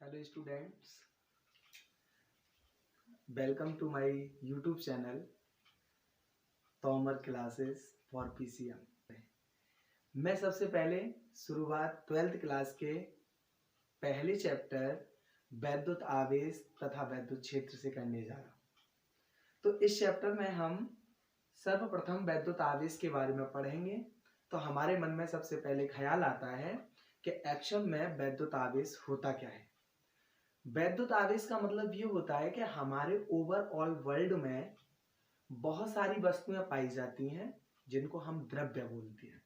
Hello students, welcome to my YouTube channel Tomar classes for PCM। मैं सबसे पहले शुरुआत 12th क्लास के पहले चैप्टर वैद्युत आवेश तथा वैद्युत क्षेत्र से करने जा रहा हूँ। तो इस चैप्टर में हम सर्वप्रथम वैद्युत आवेश के बारे में पढ़ेंगे। तो हमारे मन में सबसे पहले ख्याल आता है कि एक्चुअल में वैद्युत आवेश होता क्या है। वैद्युत आवेश का मतलब ये होता है कि हमारे ओवरऑल वर्ल्ड में बहुत सारी वस्तुएं पाई जाती हैं जिनको हम द्रव्य बोलते हैं।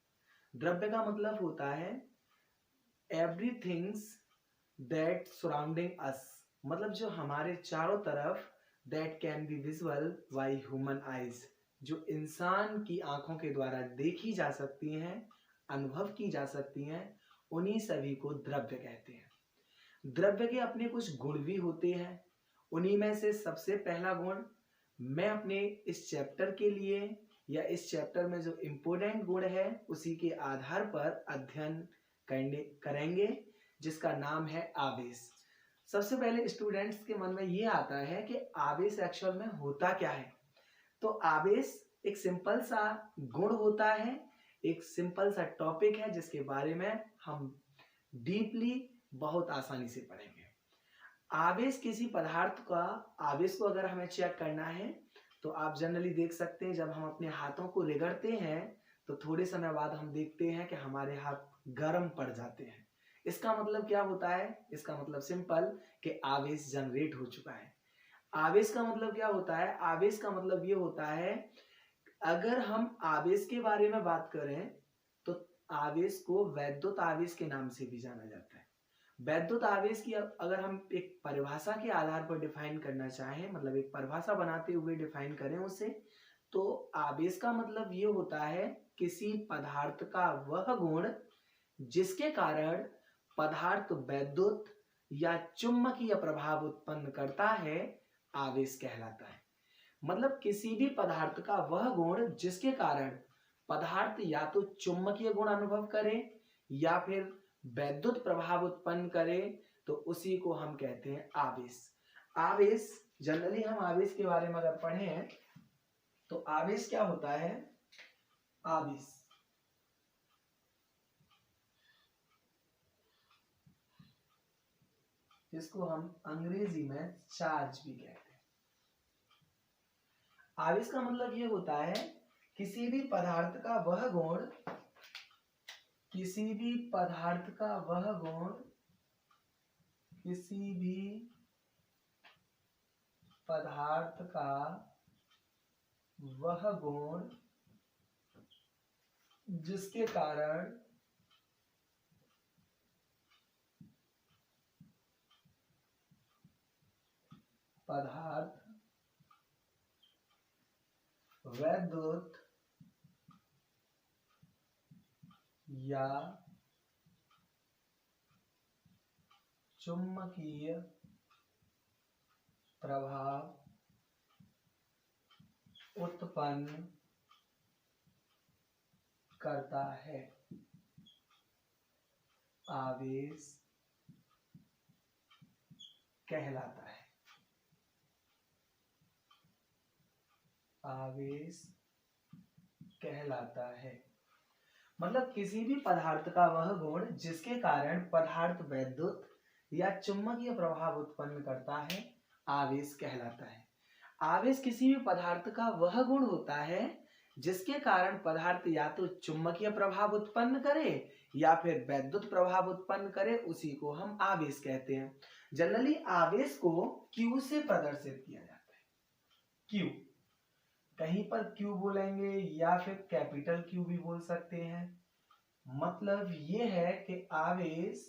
द्रव्य का मतलब होता है एवरीथिंग्स दैट सराउंडिंग अस, मतलब जो हमारे चारों तरफ, that can be visual by human eyes, जो इंसान की आंखों के द्वारा देखी जा सकती हैं, अनुभव की जा सकती हैं, उन्हीं सभी को द्रव्य कहते हैं। द्रव्य के अपने कुछ गुण भी होते हैं। उन्हीं में से सबसे पहला गुण मैं अपने इस चैप्टर के लिए या इस चैप्टर में जो इम्पोर्टेंट गुण है उसी के आधार पर अध्ययन करेंगे, जिसका नाम है आवेश। सबसे पहले स्टूडेंट्स के मन में ये आता है कि आवेश एक्चुअल में होता क्या है। तो आवेश एक सिंपल सा गुण होता है, एक सिंपल सा टॉपिक है जिसके बारे में हम डीपली बहुत आसानी से पढ़ेंगे। आवेश किसी पदार्थ का आवेश को अगर हमें चेक करना है तो आप जनरली देख सकते हैं, जब हम अपने हाथों को रगड़ते हैं तो थोड़े समय बाद हम देखते हैं कि हमारे हाथ गर्म पड़ जाते हैं। इसका मतलब क्या होता है? इसका मतलब सिंपल कि आवेश जनरेट हो चुका है। आवेश का मतलब क्या होता है? आवेश का मतलब ये होता है, अगर हम आवेश के बारे में बात करें तो आवेश को वैद्युत आवेश के नाम से भी जाना जाता है। वैद्युत आवेश की अगर हम एक परिभाषा के आधार पर डिफाइन करना चाहें, मतलब एक परिभाषा बनाते हुए डिफाइन करें उसे, तो आवेश का मतलब ये होता है किसी पदार्थ का वह गुण जिसके कारण पदार्थ वैद्युत या चुंबकीय प्रभाव उत्पन्न करता है, आवेश कहलाता है। मतलब किसी भी पदार्थ का वह गुण जिसके कारण पदार्थ या तो चुंबकीय गुण अनुभव करे या फिर वैद्युत प्रभाव उत्पन्न करे, तो उसी को हम कहते हैं आवेश। आवेश जनरली हम आवेश के बारे में अगर पढ़ें तो आवेश क्या होता है? आवेश जिसको हम अंग्रेजी में चार्ज भी कहते हैं। आवेश का मतलब ये होता है किसी भी पदार्थ का वह गुण, किसी भी पदार्थ का वह गुण, किसी भी पदार्थ का वह गुण जिसके कारण पदार्थ वैद्युत या चुंबकीय प्रभाव उत्पन्न करता है, आवेश कहलाता है। आवेश कहलाता है मतलब किसी भी पदार्थ का वह गुण जिसके कारण पदार्थ वैद्युत या चुंबकीय प्रभाव उत्पन्न करता है, आवेश कहलाता है। आवेश किसी भी पदार्थ का वह गुण होता है जिसके कारण पदार्थ या तो चुंबकीय प्रभाव उत्पन्न करे या फिर वैद्युत प्रभाव उत्पन्न करे, उसी को हम आवेश कहते हैं। जनरली आवेश को Q से प्रदर्शित किया जाता है। Q, कहीं पर Q बोलेंगे या फिर कैपिटल Q भी बोल सकते हैं। मतलब ये है कि आवेश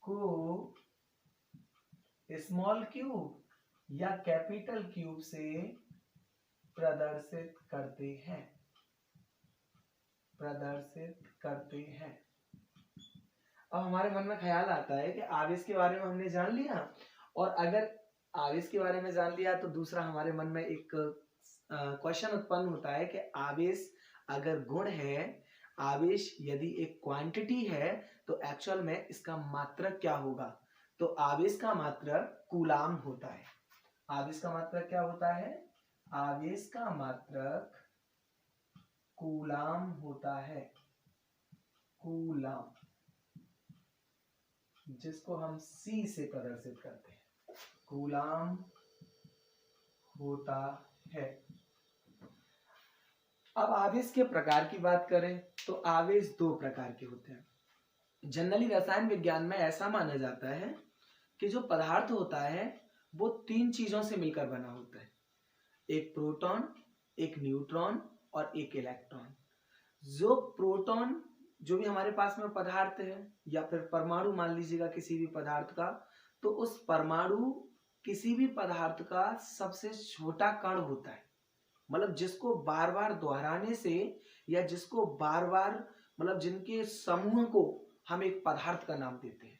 को स्मॉल q या कैपिटल Q से प्रदर्शित करते हैं, प्रदर्शित करते हैं। अब हमारे मन में ख्याल आता है कि आवेश के बारे में हमने जान लिया, और अगर आवेश के बारे में जान लिया तो दूसरा हमारे मन में एक क्वेश्चन उत्पन्न होता है कि आवेश अगर गुण है, आवेश यदि एक क्वांटिटी है तो एक्चुअल में इसका मात्रक क्या होगा? तो आवेश का मात्रक कूलाम होता है। आवेश का मात्रक क्या होता है? आवेश का मात्रक कूलाम होता है। कूलाम, जिसको हम C से प्रदर्शित करते हैं, कूलाम होता है। अब आवेश के प्रकार की बात करें तो आवेश दो प्रकार के होते हैं। जनरली रसायन विज्ञान में ऐसा माना जाता है कि जो पदार्थ होता है वो तीन चीजों से मिलकर बना होता है, एक प्रोटॉन, एक न्यूट्रॉन और एक इलेक्ट्रॉन। जो प्रोटॉन, जो भी हमारे पास में पदार्थ है या फिर परमाणु मान लीजिएगा किसी भी पदार्थ का, तो उस परमाणु किसी भी पदार्थ का सबसे छोटा कण होता है। मतलब जिसको बार बार दोहराने से या जिसको बार बार मतलब जिनके समूह को हम एक पदार्थ का नाम देते हैं,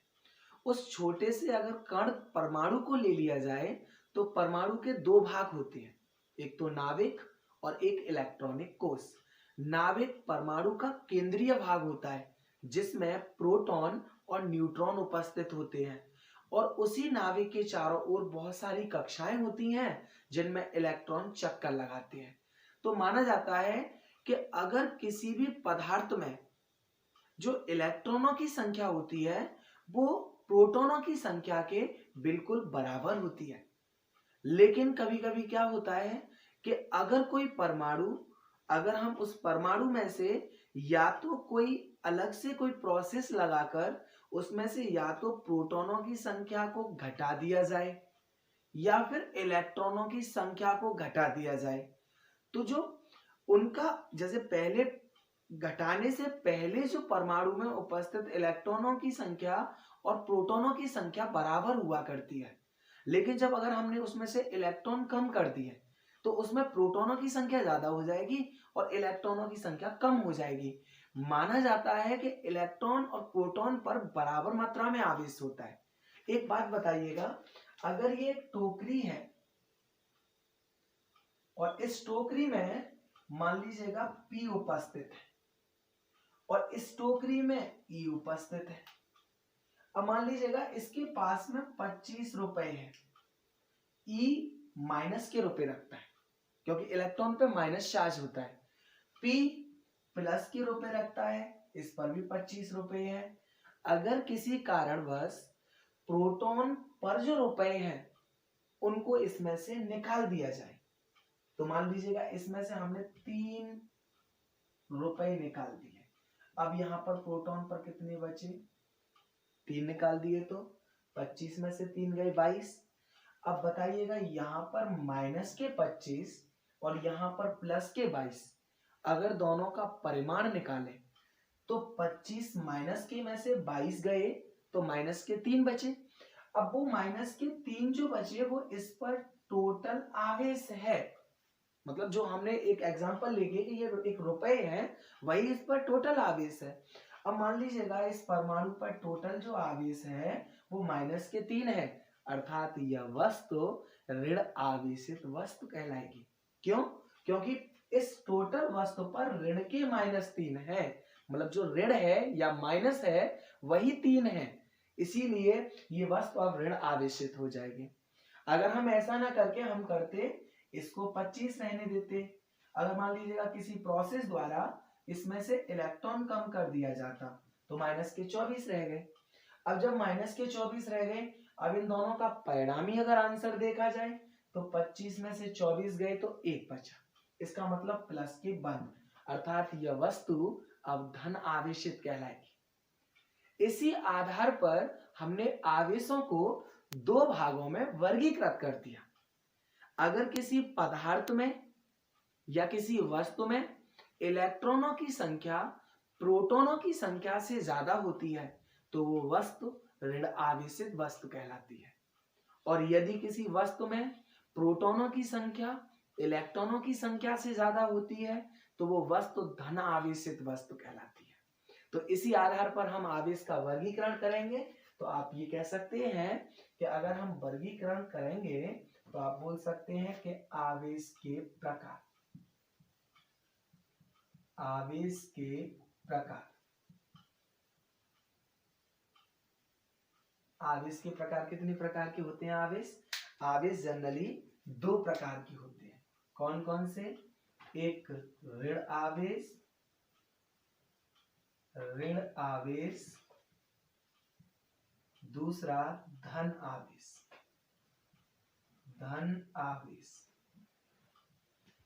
उस छोटे से अगर कण परमाणु को ले लिया जाए तो परमाणु के दो भाग होते हैं, एक तो नाभिक और एक इलेक्ट्रॉनिक कोष। नाभिक परमाणु का केंद्रीय भाग होता है जिसमें प्रोटॉन और न्यूट्रॉन उपस्थित होते हैं, और उसी नाभिक के चारों ओर बहुत सारी कक्षाएं होती हैं जिनमें इलेक्ट्रॉन चक्कर लगाते हैं। तो माना जाता है कि अगर किसी भी पदार्थ में जो इलेक्ट्रॉनों की संख्या होती है वो प्रोटॉनों की संख्या के बिल्कुल बराबर होती है। लेकिन कभी कभी क्या होता है कि अगर कोई परमाणु, अगर हम उस परमाणु में से या तो कोई अलग से कोई प्रोसेस लगाकर उसमें से या तो प्रोटॉनों की संख्या को घटा दिया जाए या फिर इलेक्ट्रॉनों की संख्या को घटा दिया जाए, तो जो उनका जैसे पहले घटाने से पहले जो परमाणु में उपस्थित इलेक्ट्रॉनों की संख्या और प्रोटॉनों की संख्या बराबर हुआ करती है, लेकिन जब अगर हमने उसमें से इलेक्ट्रॉन कम कर दिए तो उसमें प्रोटॉनों की संख्या ज्यादा हो जाएगी और इलेक्ट्रॉनों की संख्या कम हो जाएगी। माना जाता है कि इलेक्ट्रॉन और प्रोटॉन पर बराबर मात्रा में आवेश होता है। एक बात बताइएगा, अगर ये एक टोकरी है और इस टोकरी में मान लीजिएगा P उपस्थित है और इस टोकरी में E उपस्थित है। अब मान लीजिएगा इसके पास में 25 रुपए है, E माइनस के रुपए रखता है क्योंकि इलेक्ट्रॉन पे माइनस चार्ज होता है, P प्लस के रुपए रखता है, इस पर भी 25 रुपए है। अगर किसी कारणवश प्रोटॉन पर जो रुपए हैं उनको इसमें से निकाल दिया जाए, तो मान लीजिएगा इसमें से हमने 3 रुपए निकाल दिए, अब यहाँ पर प्रोटॉन पर कितने बचे? 3 निकाल दिए तो 25 में से 3 गए 22। अब बताइएगा यहाँ पर माइनस के 25 और यहाँ पर प्लस के 22, अगर दोनों का परिमाण निकालें तो 25 माइनस के में से 22 गए तो माइनस के 3 बचे। अब वो माइनस के 3 जो बचे वो इस पर टोटल आवेश है, मतलब जो हमने एक एग्जांपल लेके कि ये एक रुपए है वही इस पर टोटल आवेश है। अब मान लीजिएगा इस परमाणु पर टोटल जो आवेश है वो माइनस के 3 है, अर्थात यह वस्तु ऋण आवेशित वस्तु कहलाएगी। क्यों? क्योंकि इस टोटल वस्तु पर ऋण के -3 है, मतलब जो ऋण है या माइनस है वही 3 है, इसीलिए ये वस्तु अब ऋण आवेशित हो जाएगी। अगर हम ऐसा ना करके हम करते इसको 25 रहने देते, अगर मान लीजिएगा किसी प्रोसेस द्वारा इसमें से इलेक्ट्रॉन कम कर दिया जाता तो माइनस के 24 रह गए। अब जब माइनस के 24 रह गए, अब इन दोनों का परिणामी अगर आंसर देखा जाए तो 25 में से 24 गए तो 1 बचा, इसका मतलब प्लस के 1, अर्थात यह वस्तु अब धन आवेशित कहलाएगी। इसी आधार पर हमने आवेशों को दो भागों में वर्गीकृत कर दिया। अगर किसी पदार्थ में या किसी वस्तु में इलेक्ट्रॉनों की संख्या प्रोटॉनों की संख्या से ज्यादा होती है तो वो वस्तु ऋण आवेशित वस्तु कहलाती है, और यदि किसी वस्तु में प्रोटॉनों की संख्या इलेक्ट्रॉनों की संख्या से ज्यादा होती है तो वो वस्तु धन आवेशित वस्तु कहलाती है। तो इसी आधार पर हम आवेश का वर्गीकरण करेंगे। तो आप ये कह सकते हैं कि अगर हम वर्गीकरण करेंगे तो आप बोल सकते हैं कि आवेश के प्रकार, आवेश के प्रकार। आवेश के प्रकार कितने प्रकार के होते हैं? आवेश जनरली दो प्रकार के होते हैं। कौन कौन से? एक ऋण आवेश, दूसरा धन आवेश।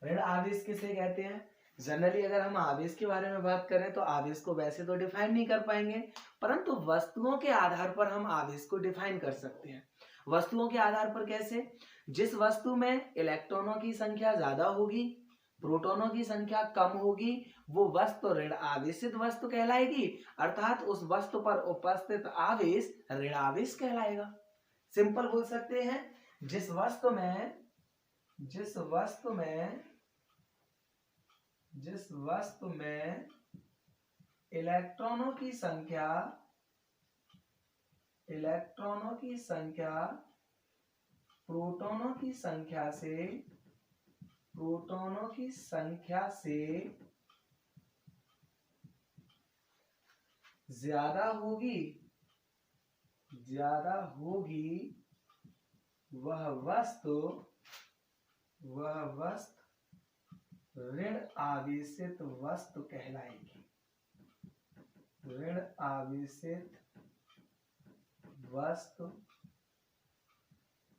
ऋण आवेश किसे कहते हैं? जनरली अगर हम आवेश के बारे में बात करें तो आवेश को वैसे तो डिफाइन नहीं कर पाएंगे, परंतु वस्तुओं के आधार पर हम आवेश को डिफाइन कर सकते हैं। वस्तुओं के आधार पर कैसे? जिस वस्तु में इलेक्ट्रॉनों की संख्या ज्यादा होगी, प्रोटॉनों की संख्या कम होगी, वो वस्तु ऋण आवेशित वस्तु कहलाएगी, अर्थात उस वस्तु पर उपस्थित आवेश ऋण आवेश कहलाएगा। सिंपल बोल सकते हैं, जिस वस्तु में इलेक्ट्रॉनों की संख्या प्रोटॉनों की संख्या से ज्यादा होगी, वह वस्तु ऋण आवेशित वस्तु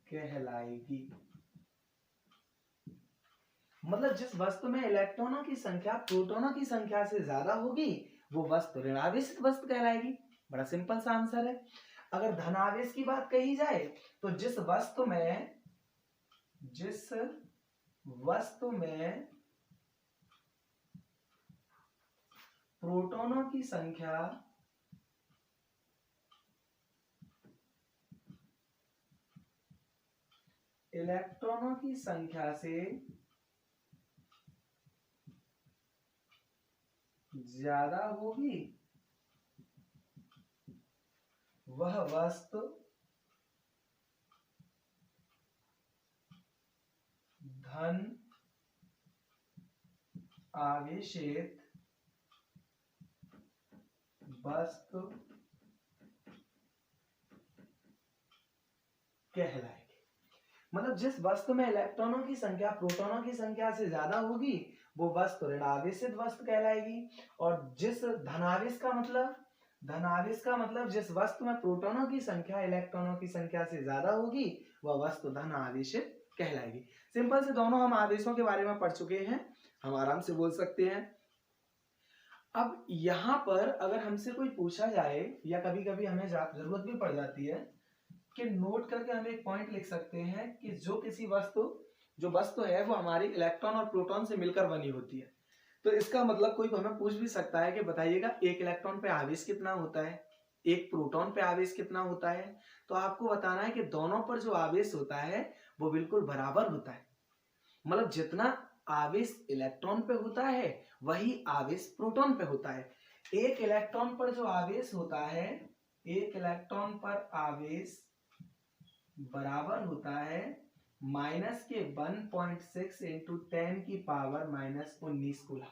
कहलाएगी। मतलब जिस वस्तु में इलेक्ट्रॉनों की संख्या प्रोटॉनों की संख्या से ज्यादा होगी, वो वस्तु ऋण आवेशित वस्तु कहलाएगी। बड़ा सिंपल सा आंसर है। अगर धनावेश की बात कही जाए तो जिस वस्तु में प्रोटॉनों की संख्या इलेक्ट्रॉनों की संख्या से ज्यादा होगी, वह वस्तु धन आवेशित वस्तु कहलाएगी। मतलब जिस वस्तु में इलेक्ट्रॉनों की संख्या प्रोटॉनों की संख्या से ज्यादा होगी, वो वस्तु ऋण आवेशित वस्तु कहलाएगी। और जिस धनावेश का मतलब जिस वस्तु में प्रोटॉनों की संख्या इलेक्ट्रॉनों की संख्या से ज्यादा होगी, वह वस्तु धन आवेशित कहलाएगी। सिंपल से दोनों हम आवेशों के बारे में पढ़ चुके हैं, हम आराम से बोल सकते हैं। अब यहाँ पर अगर हमसे कोई पूछा जाए या कभी कभी हमें जरूरत भी पड़ जाती है कि नोट करके हम एक पॉइंट लिख सकते हैं कि जो वस्तु है वो हमारी इलेक्ट्रॉन और प्रोटॉन से मिलकर बनी होती है, तो इसका मतलब कोई हमें पूछ भी सकता है कि बताइएगा एक इलेक्ट्रॉन पे आवेश कितना होता है, एक प्रोटॉन पे आवेश कितना होता है। तो आपको बताना है कि दोनों पर जो आवेश होता है वो बिल्कुल बराबर होता है। मतलब जितना आवेश इलेक्ट्रॉन पे होता है वही आवेश प्रोटॉन पे होता है। एक इलेक्ट्रॉन पर जो आवेश होता है, एक इलेक्ट्रॉन पर आवेश बराबर होता है माइनस के 1.6 इंटू 10 की पावर -19 कूलम।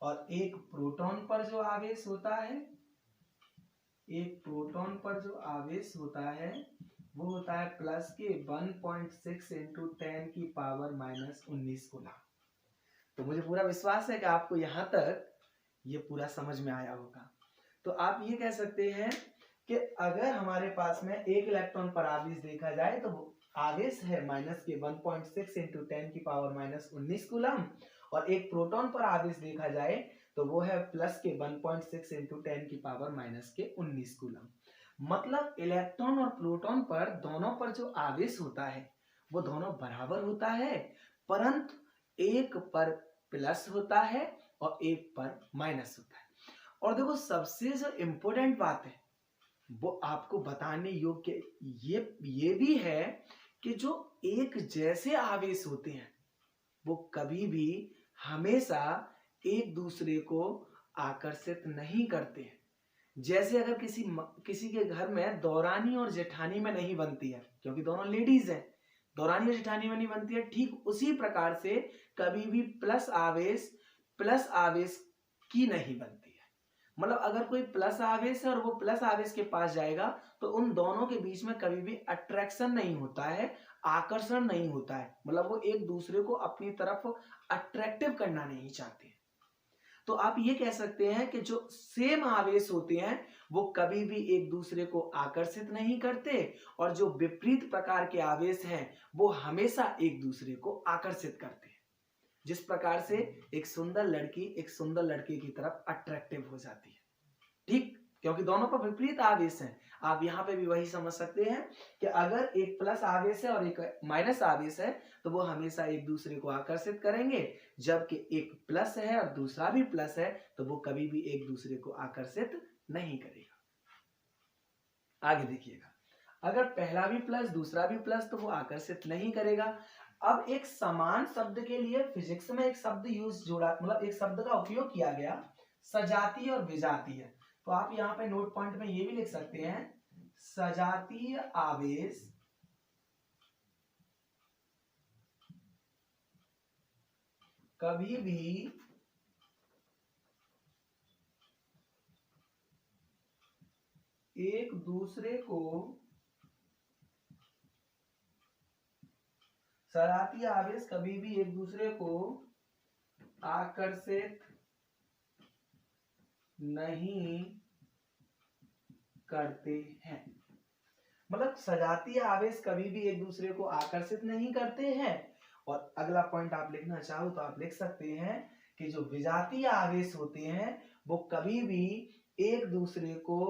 और एक प्रोटॉन पर जो आवेश होता है, वो होता है प्लस के 1.6 इंटू 10 की पावर -19 कूलम। तो मुझे पूरा विश्वास है कि आपको यहाँ तक ये पूरा समझ में आया होगा। तो आप ये कह सकते हैं कि अगर हमारे पास में एक इलेक्ट्रॉन पर आवेश देखा जाए तो आवेश है माइनस के 1.6 इंटू 10 की पावर -19 कूलम, और एक प्रोटॉन पर आवेश देखा जाए तो वो है प्लस के 1.6 इंटू 10 की पावर -19 कूलम। मतलब इलेक्ट्रॉन और प्रोटॉन पर दोनों पर जो आवेश होता है वो दोनों बराबर होता है, परंतु एक पर प्लस होता है और एक पर माइनस होता है। और देखो सबसे जो इंपॉर्टेंट बात है वो आपको बताने योग्य ये भी है कि जो एक जैसे आवेश होते हैं वो कभी भी हमेशा एक दूसरे को आकर्षित नहीं करते हैं। जैसे अगर किसी के घर में दौरानी और जेठानी में नहीं बनती है, क्योंकि दोनों लेडीज हैं, दौरानी और जेठानी में नहीं बनती है, ठीक उसी प्रकार से कभी भी प्लस आवेश की नहीं बनती है। मतलब अगर कोई प्लस आवेश है और वो प्लस आवेश के पास जाएगा तो उन दोनों के बीच में कभी भी अट्रैक्शन नहीं होता है, आकर्षण नहीं होता है। मतलब वो एक दूसरे को अपनी तरफ अट्रैक्टिव करना नहीं चाहते। तो आप ये कह सकते हैं कि जो सेम आवेश होते हैं वो कभी भी एक दूसरे को आकर्षित नहीं करते, और जो विपरीत प्रकार के आवेश हैं वो हमेशा एक दूसरे को आकर्षित करते हैं। जिस प्रकार से एक सुंदर लड़की एक सुंदर लड़के की तरफ अट्रैक्टिव हो जाती है, ठीक, क्योंकि दोनों पर विपरीत आवेश हैं। आप यहाँ पे भी वही समझ सकते हैं कि अगर एक प्लस आवेश है और एक माइनस आवेश है तो वो हमेशा एक दूसरे को आकर्षित करेंगे, जबकि एक प्लस है और दूसरा भी प्लस है तो वो कभी भी एक दूसरे को आकर्षित नहीं करेगा। आगे देखिएगा, अगर पहला भी प्लस दूसरा भी प्लस तो वो आकर्षित नहीं करेगा। अब एक समान शब्द के लिए फिजिक्स में एक शब्द यूज जोड़ा, मतलब एक शब्द का उपयोग किया गया, सजातीय और विजातीय। तो आप यहाँ पे नोट पॉइंट में ये भी लिख सकते हैं, सजातीय आवेश कभी भी एक दूसरे को सजातीय आवेश कभी भी एक दूसरे को आकर्षित नहीं करते हैं। मतलब सजातीय आवेश कभी भी एक दूसरे को आकर्षित नहीं करते हैं। और अगला पॉइंट आप लिखना चाहो तो आप लिख सकते हैं कि जो विजातीय आवेश होते हैं वो कभी भी एक दूसरे को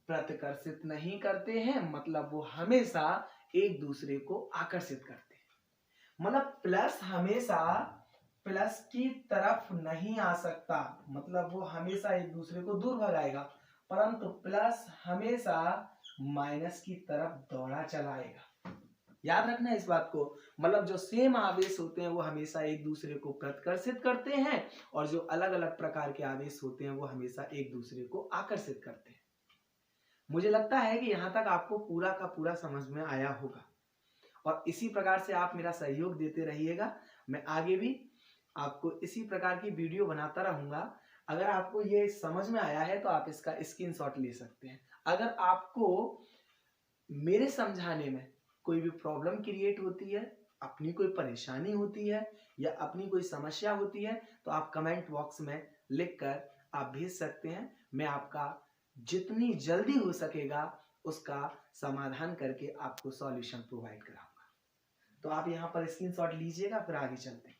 प्रतिकर्षित नहीं करते हैं, मतलब वो हमेशा एक दूसरे को आकर्षित करते हैं। मतलब प्लस हमेशा प्लस की तरफ नहीं आ सकता, मतलब वो हमेशा एक दूसरे को दूर भगाएगा, परंतु प्लस हमेशा माइनस की तरफ दौड़ा चलाएगा। याद रखना इस बात को। मतलब जो सेम आवेश होते हैं वो हमेशा एक दूसरे को प्रतिकर्षित करते हैं, और जो अलग अलग प्रकार के आवेश होते हैं वो हमेशा एक दूसरे को आकर्षित करते हैं। मुझे लगता है कि यहाँ तक आपको पूरा का पूरा समझ में आया होगा, और इसी प्रकार से आप मेरा सहयोग देते रहिएगा। मैं आगे भी आपको इसी प्रकार की वीडियो बनाता रहूंगा। अगर आपको ये समझ में आया है तो आप इसका स्क्रीनशॉट ले सकते हैं। अगर आपको मेरे समझाने में कोई भी प्रॉब्लम क्रिएट होती है, अपनी कोई परेशानी होती है या अपनी कोई समस्या होती है तो आप कमेंट बॉक्स में लिखकर आप भेज सकते हैं। मैं आपका जितनी जल्दी हो सकेगा उसका समाधान करके आपको सॉल्यूशन प्रोवाइड कराऊंगा। तो आप यहाँ पर स्क्रीनशॉट लीजिएगा, फिर आगे चलते हैं।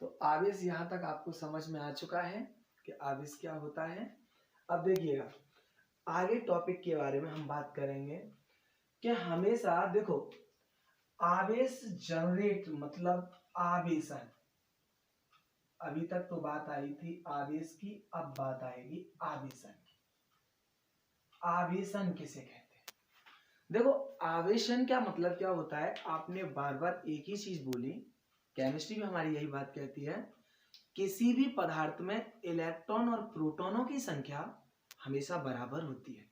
तो आवेश यहाँ तक आपको समझ में आ चुका है कि आवेश क्या होता है। अब देखिएगा आगे टॉपिक के बारे में हम बात करेंगे कि हमेशा देखो आवेश जनरेट मतलब आवेशन, अभी तक तो बात आई थी आवेश की, अब बात आएगी आवेशन की। आवेशन किसे कहते हैं? देखो आवेशन का मतलब क्या होता है, आपने बार बार एक ही चीज बोली, केमिस्ट्री में हमारी यही बात कहती है, किसी भी पदार्थ में इलेक्ट्रॉन और प्रोटॉनों की संख्या हमेशा बराबर होती है।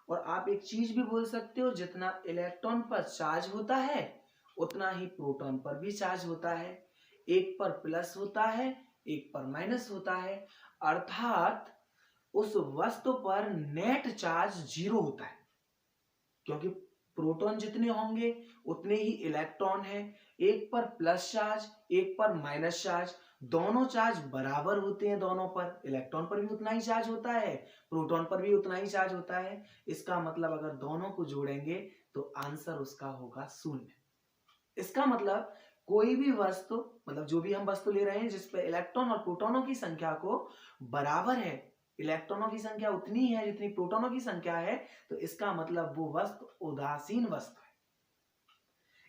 और आप एक चीज भी बोल सकते हो, जितना इलेक्ट्रॉन पर चार्ज होता है उतना ही प्रोटॉन पर भी चार्ज होता है। एक पर प्लस होता है एक पर माइनस होता है, अर्थात उस वस्तु पर नेट चार्ज जीरो होता है, क्योंकि प्रोटॉन जितने होंगे उतने ही इलेक्ट्रॉन है। एक पर प्लस चार्ज एक पर माइनस चार्ज, दोनों चार्ज बराबर होते हैं, दोनों पर इलेक्ट्रॉन पर भी उतना ही चार्ज होता है, प्रोटॉन पर भी उतना ही चार्ज होता है। इसका मतलब अगर दोनों को जोड़ेंगे तो आंसर उसका होगा 0। इसका मतलब कोई भी वस्तु, मतलब जो भी हम वस्तु ले रहे हैं जिसपे इलेक्ट्रॉन और प्रोटॉनों की संख्या को बराबर है, इलेक्ट्रॉनों की संख्या उतनी है जितनी प्रोटॉनों की संख्या है, तो इसका मतलब वो वस्तु उदासीन वस्तु है।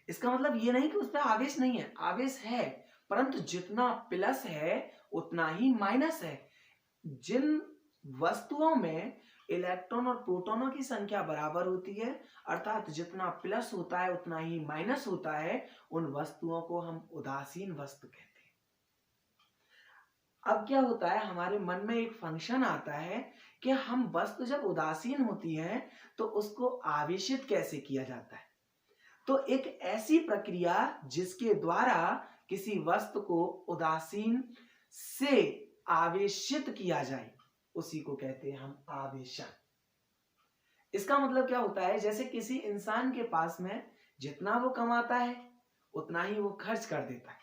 इसका मतलब ये नहीं कि उस पर आवेश नहीं है, आवेश है, परंतु जितना प्लस है उतना ही माइनस है। जिन वस्तुओं में इलेक्ट्रॉन और प्रोटॉनों की संख्या बराबर होती है, अर्थात जितना प्लस होता है उतना ही माइनस होता है, उन वस्तुओं को हम उदासीन वस्तु कहते हैं। अब क्या होता है, हमारे मन में एक फंक्शन आता है कि हम वस्तु जब उदासीन होती है तो उसको आवेशित कैसे किया जाता है। तो एक ऐसी प्रक्रिया जिसके द्वारा किसी वस्तु को उदासीन से आवेशित किया जाए, उसी को कहते हैं हम आवेशन। इसका मतलब क्या होता है, जैसे किसी इंसान के पास में जितना वो कमाता है उतना ही वो खर्च कर देता है,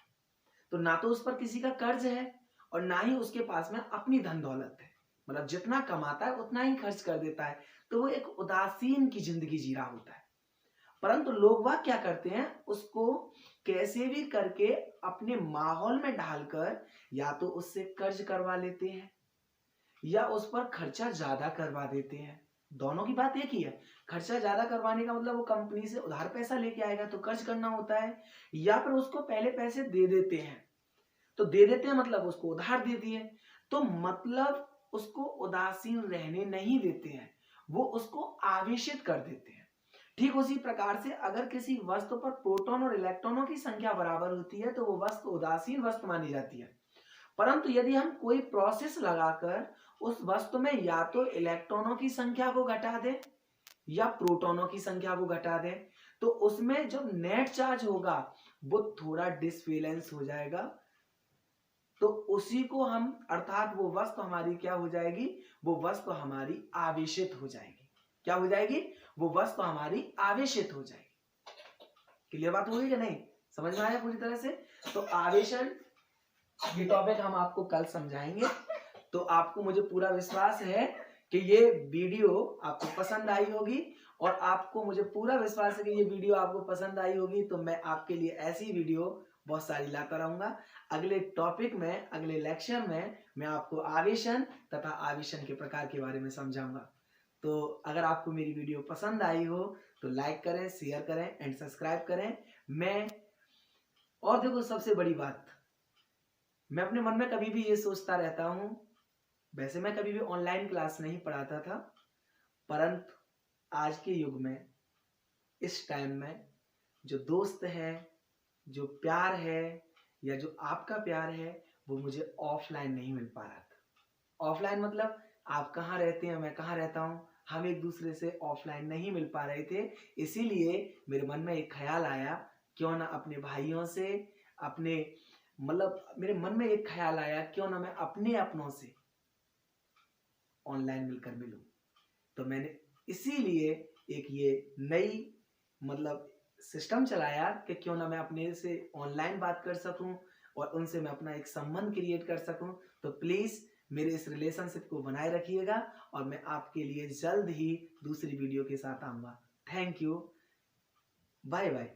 तो ना तो उस पर किसी का कर्ज है और ना ही उसके पास में अपनी धन दौलत है। मतलब जितना कमाता है उतना ही खर्च कर देता है, तो वो एक उदासीन की जिंदगी जी रहा होता है। परंतु लोग वह क्या करते हैं, उसको कैसे भी करके अपने माहौल में ढालकर या तो उससे कर्ज करवा लेते हैं या उस पर खर्चा ज्यादा करवा देते हैं। दोनों की बात एक ही है। खर्चा ज्यादा करवाने का मतलब वो कंपनी से उधार पैसा लेके आएगा तो कर्ज करना होता है, या फिर उसको पहले पैसे दे देते हैं। तो दे देते हैं मतलब उसको उधार दे दिए, तो मतलब उसको उदासीन रहने नहीं देते हैं, वो उसको आवेशित कर देते हैं। ठीक उसी प्रकार से अगर किसी वस्तु पर प्रोटॉन और इलेक्ट्रॉनों की संख्या बराबर होती है तो वो वस्तु उदासीन वस्तु मानी जाती है। परंतु यदि हम कोई प्रोसेस लगाकर उस वस्तु में या तो इलेक्ट्रॉनों की संख्या को घटा दें या प्रोटॉनों की संख्या को घटा दें, तो उसमें जो नेट चार्ज होगा वो थोड़ा डिसबैलेंस हो जाएगा। तो उसी को हम, अर्थात वो वस्तु हमारी क्या हो जाएगी, वो वस्तु हमारी आवेशित हो जाएगी। क्या हो जाएगी, वो वस्तु हमारी आवेशित हो जाएगी। क्लियर बात होगी कि नहीं, समझ में आया पूरी तरह से। तो आवेशन ये टॉपिक हम आपको कल समझाएंगे। तो आपको मुझे पूरा विश्वास है कि ये वीडियो आपको पसंद आई होगी, और आपको मुझे पूरा विश्वास है कि ये वीडियो आपको पसंद आई होगी। तो मैं आपके लिए ऐसी वीडियो बहुत सारी लाता रहूंगा। अगले टॉपिक में, अगले लेक्चर में मैं आपको आवेशन तथा आवेशन के प्रकार के बारे में समझाऊंगा। तो अगर आपको मेरी वीडियो पसंद आई हो तो लाइक करें, शेयर करें एंड सब्सक्राइब करें। और देखो, सबसे बड़ी बात, मैं अपने मन में कभी भी ये सोचता रहता हूं, वैसे मैं कभी भी ऑनलाइन क्लास नहीं पढ़ाता था, परंतु आज के युग में, इस टाइम में, जो दोस्त है, जो प्यार है या जो आपका प्यार है, वो मुझे ऑफलाइन नहीं मिल पा रहा था। ऑफलाइन मतलब आप कहाँ रहते हैं, मैं कहाँ रहता हूँ, हम एक दूसरे से ऑफलाइन नहीं मिल पा रहे थे। इसीलिए मेरे मन में एक ख्याल आया, क्यों ना अपने भाइयों से, अपने मतलब मेरे मन में एक ख्याल आया, क्यों ना मैं अपने अपनों से ऑनलाइन मिलकर मिलूं। तो मैंने इसीलिए एक ये नई मतलब सिस्टम चलाया कि क्यों ना मैं अपने से ऑनलाइन बात कर सकूं और उनसे मैं अपना एक संबंध क्रिएट कर सकूं। तो प्लीज मेरे इस रिलेशनशिप को बनाए रखिएगा, और मैं आपके लिए जल्द ही दूसरी वीडियो के साथ आऊंगा। Thank you, bye bye.